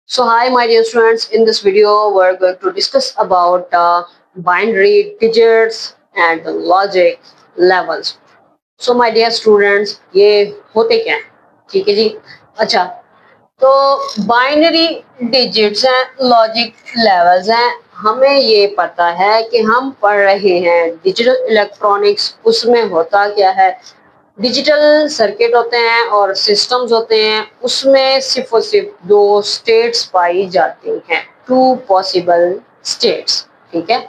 So hi my dear students, in this video we're going to discuss about binary digits and the logic levels. So my dear students, ये होते क्या हैं? ठीक है जी. अच्छा, तो बाइनरी डिजिट्स हैं, लॉजिक लेवल्स हैं. हमें ये पता है कि हम पढ़ रहे हैं डिजिटल इलेक्ट्रॉनिक्स. उसमें होता क्या है, डिजिटल सर्किट होते हैं और सिस्टम्स होते हैं. उसमें सिर्फ और सिर्फ दो स्टेट्स पाई जाती हैं, टू पॉसिबल स्टेट्स. ठीक है.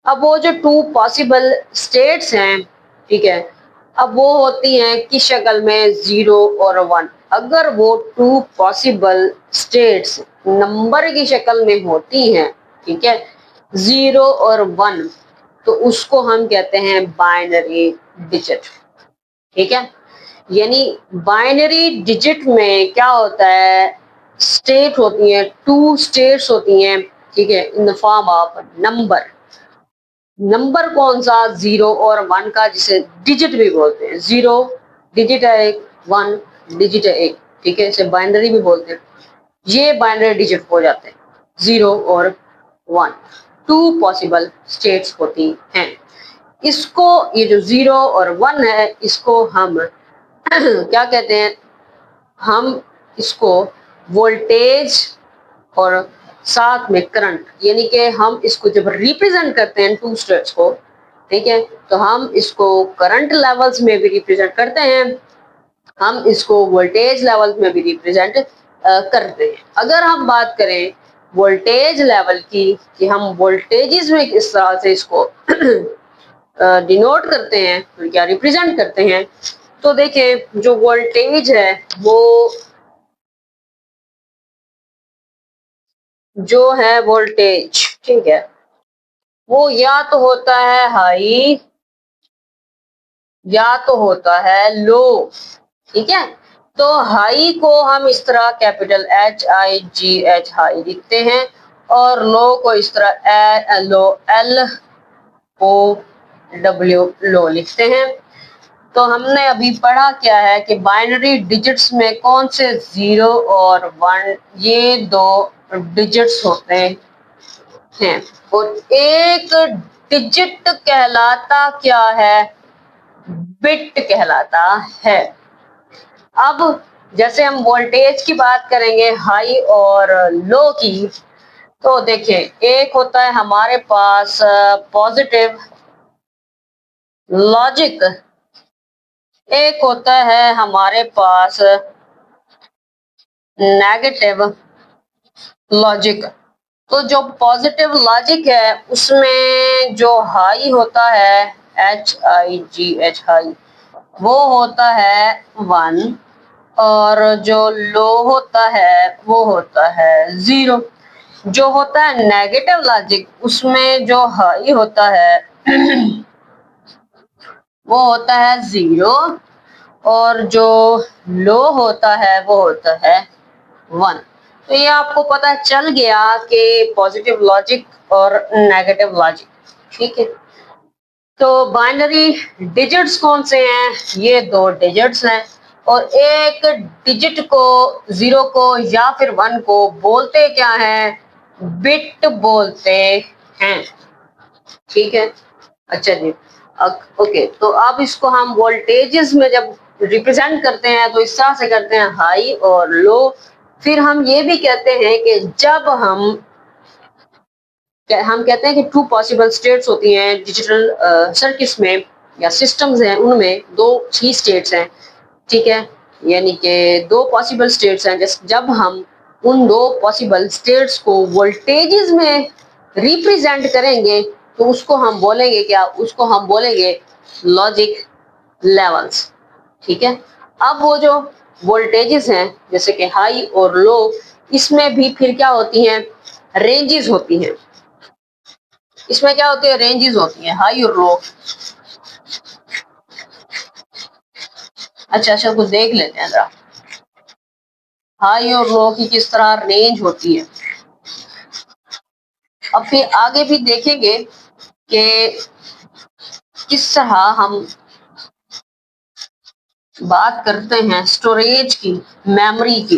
अब वो जो टू पॉसिबल स्टेट्स हैं, ठीक है, अब वो होती हैं किस शक्ल में, जीरो और वन. अगर वो टू पॉसिबल स्टेट्स नंबर की शक्ल में होती हैं, ठीक है, जीरो और वन, तो उसको हम कहते हैं बाइनरी डिजिट. ठीक है. यानी बाइनरी डिजिट में क्या होता है, स्टेट होती है, टू स्टेट्स होती हैं. ठीक है, in the form of number. Number कौन सा, जीरो और वन का, जिसे डिजिट भी बोलते हैं. जीरो डिजिट है एक, वन डिजिट है एक. ठीक है, इसे बाइनरी भी बोलते हैं. ये बाइनरी डिजिट हो जाते हैं, जीरो और वन. टू पॉसिबल स्टेट्स होती हैं. इसको, ये जो जीरो और वन है, इसको हम क्या कहते हैं, हम इसको वोल्टेज और साथ में करंट, यानी कि हम इसको जब रिप्रेजेंट करते हैं टू स्टेट्स को, ठीक है, तो हम इसको करंट लेवल्स में भी रिप्रेजेंट करते हैं, हम इसको वोल्टेज लेवल में भी रिप्रेजेंट करते हैं. अगर हम बात करें वोल्टेज लेवल की, कि हम वोल्टेजेस में किस तरह से इसको डिनोट करते हैं, तो क्या रिप्रेजेंट करते हैं, तो देखिए जो वोल्टेज है वो जो है वोल्टेज, ठीक है, वो या तो होता है हाई या तो होता है लो. ठीक है. तो हाई को हम इस तरह कैपिटल HIGH हाई लिखते हैं, और लो को इस तरह LOW लो लिखते हैं. तो हमने अभी पढ़ा क्या है कि बाइनरी डिजिट्स में कौन से जीरो और वन, ये दो डिजिट्स होते हैं. और एक डिजिट कहलाता क्या है, बिट कहलाता है. अब जैसे हम वोल्टेज की बात करेंगे, हाई और लो की, तो देखिए एक होता है हमारे पास पॉजिटिव लॉजिक, एक होता है हमारे पास नेगेटिव लॉजिक. तो जो पॉजिटिव लॉजिक है उसमें जो हाई होता है, HIGH हाई, वो होता है वन, और जो लो होता है वो होता है जीरो. जो होता है नेगेटिव लॉजिक, उसमें जो हाई होता है वो होता है जीरो, और जो लो होता है वो होता है वन. तो ये आपको पता चल गया कि पॉजिटिव लॉजिक और नेगेटिव लॉजिक. ठीक है. तो बाइनरी डिजिट्स कौन से हैं, ये दो डिजिट्स हैं, और एक डिजिट को, जीरो को या फिर वन को बोलते क्या है, बिट बोलते हैं. ठीक है. अच्छा जी. ओके, तो अब इसको हम वोल्टेजेस में जब रिप्रेजेंट करते हैं तो इस तरह से करते हैं, हाई और लो. फिर हम ये भी कहते हैं कि जब हम कहते हैं कि टू पॉसिबल स्टेट्स होती हैं डिजिटल सर्किट्स में या सिस्टम्स हैं, उनमें दो ही स्टेट्स हैं. ठीक है. यानी कि दो पॉसिबल स्टेट्स हैं. जब हम उन दो पॉसिबल स्टेट्स को वोल्टेजेस में रिप्रेजेंट करेंगे, तो उसको हम बोलेंगे क्या, उसको हम बोलेंगे लॉजिक लेवल्स. ठीक है. अब वो जो वोल्टेजेस हैं, जैसे कि हाई और लो, इसमें भी फिर क्या होती हैं, रेंजेस होती हैं. इसमें क्या होती है, रेंजेस होती हैं, हाई और लो. अच्छा, कुछ देख लेते हैं जरा, हाई और लो की किस तरह रेंज होती है. अब फिर आगे भी देखेंगे कि किस तरह हम बात करते हैं स्टोरेज की, मेमोरी की.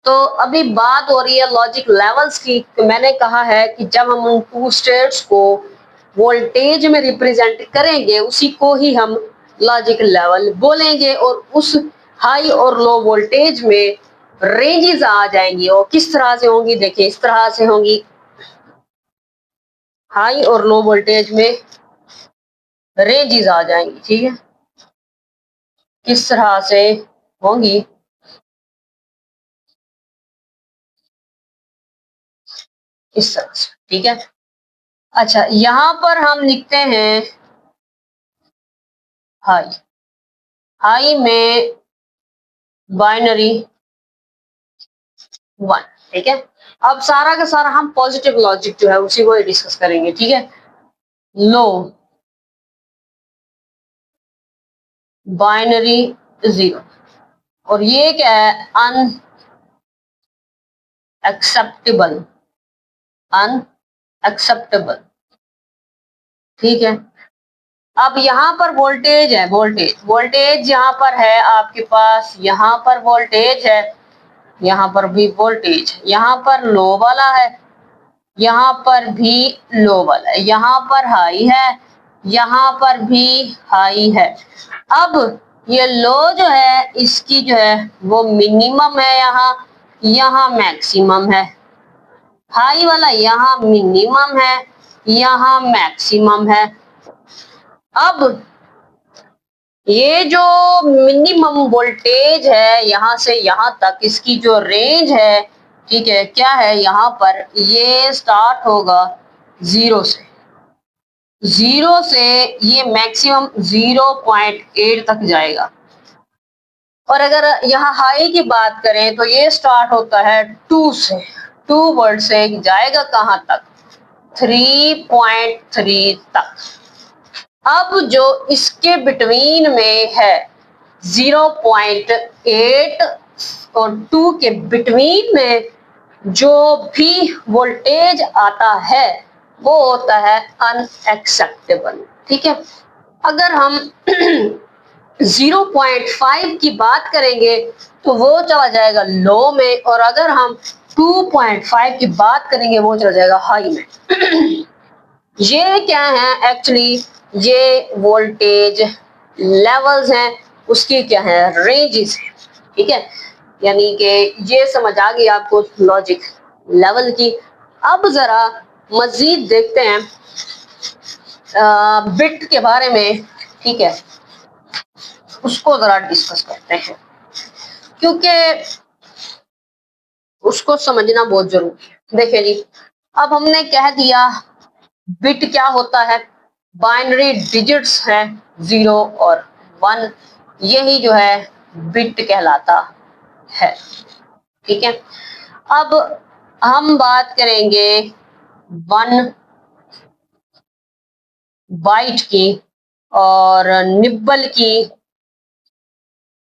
तो अभी बात हो रही है लॉजिक लेवल्स की। तो मैंने कहा है कि जब हम उन टू स्टेट्स को वोल्टेज में रिप्रेजेंट करेंगे उसी को ही हम लॉजिक लेवल बोलेंगे, और उस हाई और लो वोल्टेज में रेंजेस आ जाएंगी। और किस तरह से होंगी, देखिए इस तरह से होंगी। हाई और लो वोल्टेज में रेंजेस आ जाएंगी, ठीक है। किस तरह से होंगी, इस तरह से, ठीक है। अच्छा, यहां पर हम लिखते हैं हाई। हाई में बाइनरी 1, ठीक है। अब सारा का सारा हम पॉजिटिव लॉजिक जो है उसी को डिस्कस करेंगे, ठीक है। लो बाइनरी 0, और ये क्या है, अनएक्सेप्टेबल। अनएक्सेप्टेबल, ठीक है। अब यहाँ पर वोल्टेज है, वोल्टेज यहाँ पर है आपके पास, यहाँ पर वोल्टेज है, यहाँ पर भी वोल्टेज, यहाँ पर लो वाला है, यहाँ पर भी लो वाला है, यहाँ पर हाई है, यहाँ पर भी हाई है। अब ये लो जो है इसकी जो है वो मिनिमम है, यहाँ मैक्सिमम है। हाई वाला यहाँ मिनिमम है, यहाँ मैक्सिमम है। अब ये जो मिनिमम वोल्टेज है यहाँ से यहाँ तक, इसकी जो रेंज है, ठीक है, क्या है, यहाँ पर ये स्टार्ट होगा 0 से। 0 से ये मैक्सिमम 0.8 तक जाएगा। और अगर यहाँ हाई की बात करें तो ये स्टार्ट होता है 2 से। 2 वोल्ट से जाएगा कहाँ तक, 3.3 तक। अब जो इसके बिटवीन में है 0.8 और 2 के बिटवीन में जो भी वोल्टेज आता है वो होता है अनएक्सेप्टेबल, ठीक है। अगर हम 0.5 की बात करेंगे तो वो चला जाएगा लो में, और अगर हम 2.5 की बात करेंगे वो चला जाएगा हाई में। ये क्या है, एक्चुअली ये वोल्टेज लेवल्स हैं, उसकी क्या है, रेंजेस है, ठीक है। यानी कि ये समझ आ गई आपको लॉजिक लेवल की। अब जरा मजीद देखते हैं बिट के बारे में, ठीक है, उसको जरा डिस्कस करते हैं, क्योंकि उसको समझना बहुत जरूरी है। देखिए जी, अब हमने कह दिया बिट क्या होता है, बाइनरी डिजिट्स हैं 0 और 1, यही जो है बिट कहलाता है, ठीक है। अब हम बात करेंगे 1 बाइट की और निब्बल की,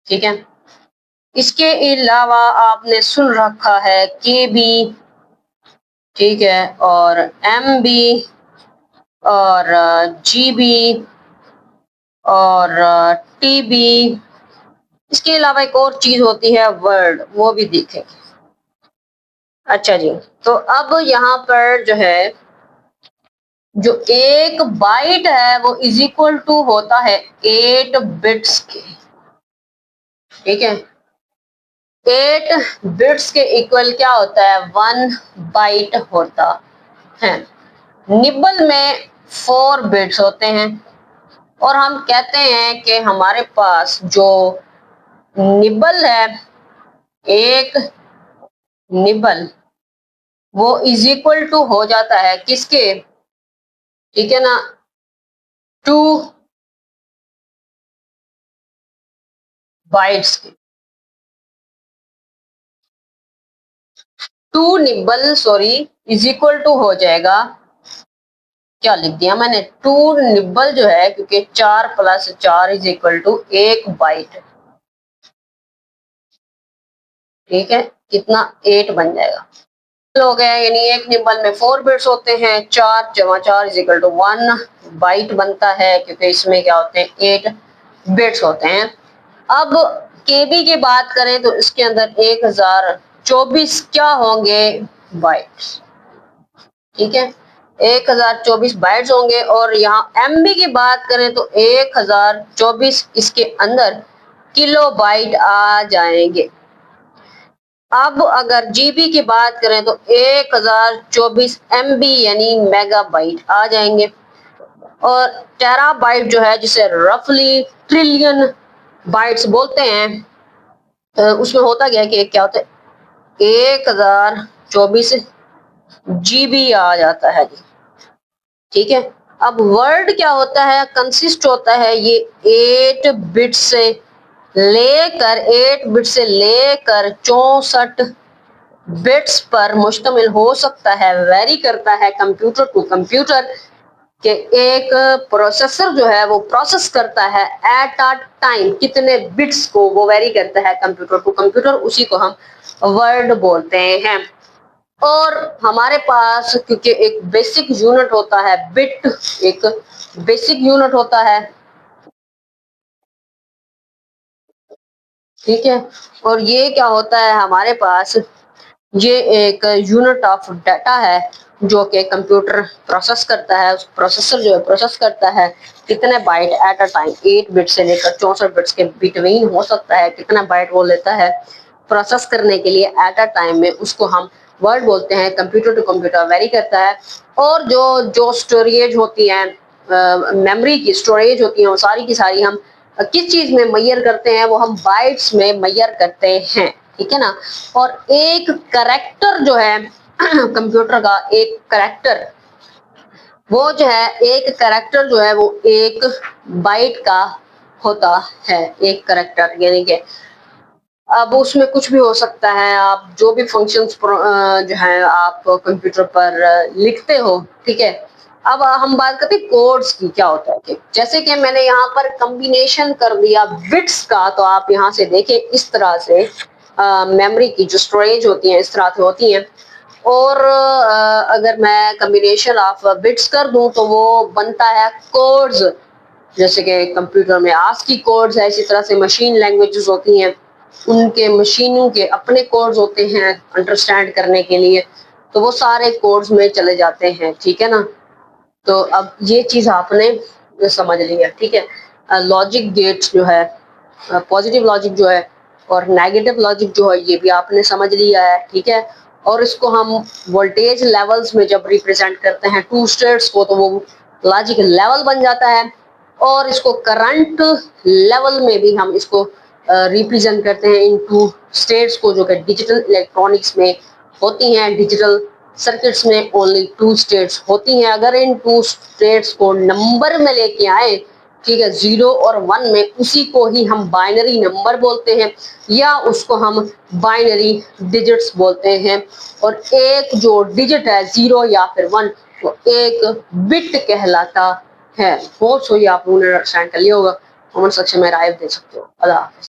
ठीक है। इसके अलावा आपने सुन रखा है KB, ठीक है, और MB और GB और TB। इसके अलावा एक और चीज होती है वर्ड, वो भी देखेंगे। अच्छा जी, तो अब यहाँ पर जो है, जो एक बाइट है वो इज इक्वल टू होता है 8 बिट्स के, ठीक है। 8 बिट्स के इक्वल क्या होता है, 1 बाइट होता है। निबल में 4 बिट्स होते हैं, और हम कहते हैं कि हमारे पास जो निबल है, एक निबल, वो इज इक्वल टू हो जाता है किसके, ठीक है ना, 2 बाइट्स के। 2 nibble sorry is equal to हो जाएगा, क्या लिख दिया मैंने, 2 निबल जो है, क्योंकि 4 + 4 इज इक्वल टू 1 बाइट, ठीक है, कितना 8 बन जाएगा। हो गया, यानी एक निबल में 4 बिट्स होते हैं, 4 + 4 इज इक्वल टू 1 बाइट बनता है, क्योंकि इसमें क्या होते हैं, 8 बिट्स होते हैं। अब KB की बात करें तो इसके अंदर 1000 1024 क्या होंगे? बाइट्स। ठीक है, 1024 बाइट्स होंगे। और यहाँ एमबी की बात करें तो 1024 इसके अंदर किलो बाइट आ जाएंगे। अब अगर जीबी की बात करें तो 1024 एमबी यानी मेगाबाइट आ जाएंगे। और टेराबाइट जो है, जिसे रफली ट्रिलियन बाइट्स बोलते हैं, उसमें होता क्या है कि क्या होता है, 1024 जीबी आ जाता है जी। ठीक है, अब वर्ड क्या होता है, कंसिस्ट होता है ये 8 बिट से लेकर 64 बिट्स पर मुश्तमिल हो सकता है। वेरी करता है कंप्यूटर टू कंप्यूटर कि एक प्रोसेसर जो है वो प्रोसेस करता है एट अ टाइम कितने बिट्स को, वो वेरी करता है कंप्यूटर टू कंप्यूटर। उसी को हम वर्ड बोलते हैं। और हमारे पास क्योंकि एक बेसिक यूनिट होता है बिट, एक बेसिक यूनिट होता है, ठीक है, और ये क्या होता है हमारे पास, ये एक यूनिट ऑफ डाटा है जो कि कंप्यूटर प्रोसेस करता है। उस प्रोसेसर जो है प्रोसेस करता है कितने byte at a time, 8 bit से लेकर 64 बिट्स के बिटवीन हो सकता है, कितना बाइट वो लेता है प्रोसेस करने के लिए एट अ टाइम में, उसको हम वर्ड बोलते हैं। कंप्यूटर टू कंप्यूटर वेरी करता है। और जो जो स्टोरेज होती है, मेमोरी की स्टोरेज होती है, वो सारी की सारी हम किस चीज में मैयर करते हैं, वो हम बाइट्स में मैयर करते हैं। ठीक है ना। और एक करेक्टर जो है कंप्यूटर का एक करेक्टर, वो जो है एक करेक्टर जो है वो एक बाइट का होता है। एक करेक्टर यानी कि अब उसमें कुछ भी हो सकता है, आप जो भी फंक्शंस जो है आप कंप्यूटर पर लिखते हो। ठीक है, अब हम बात करते हैं कोड्स की। क्या होता है कि जैसे कि मैंने यहाँ पर कॉम्बिनेशन कर दिया बिट्स का, तो आप यहाँ से देखें इस तरह से मेमोरी की जो स्टोरेज होती है इस तरह से होती है। और अगर मैं कॉम्बिनेशन ऑफ बिट्स कर दूं तो वो बनता है कोड्स। जैसे कि कंप्यूटर में आस्की कोड्स है, इसी तरह से मशीन लैंग्वेजेस होती हैं, उनके मशीनों के अपने कोड्स होते हैं अंडरस्टैंड करने के लिए, तो वो सारे कोड्स में चले जाते हैं। ठीक है ना। तो अब ये चीज आपने समझ लिया। ठीक है, लॉजिक गेट्स जो है, पॉजिटिव लॉजिक जो है और नेगेटिव लॉजिक जो है, ये भी आपने समझ लिया है। ठीक है, और इसको हम वोल्टेज लेवल्स में जब रिप्रेजेंट करते हैं टू स्टेट्स को, तो वो लॉजिक लेवल बन जाता है। और इसको करंट लेवल में भी हम इसको रिप्रेजेंट करते हैं इन टू स्टेट्स को, जो कि डिजिटल इलेक्ट्रॉनिक्स में होती हैं। डिजिटल सर्किट्स में ओनली 2 स्टेट्स होती हैं। अगर इन 2 स्टेट्स को नंबर में लेके आए, ठीक है, 0 और 1 में, उसी को ही हम बाइनरी नंबर बोलते हैं या उसको हम बाइनरी डिजिट्स बोलते हैं। और एक जो डिजिट है 0 या फिर 1, वो एक बिट कहलाता है। होप सो ये आप लोगों ने अंडरस्टैंड कर लिया होगा। कमेंट सेक्शन में राय दे सकते हो। अल्लाह हाफिज़।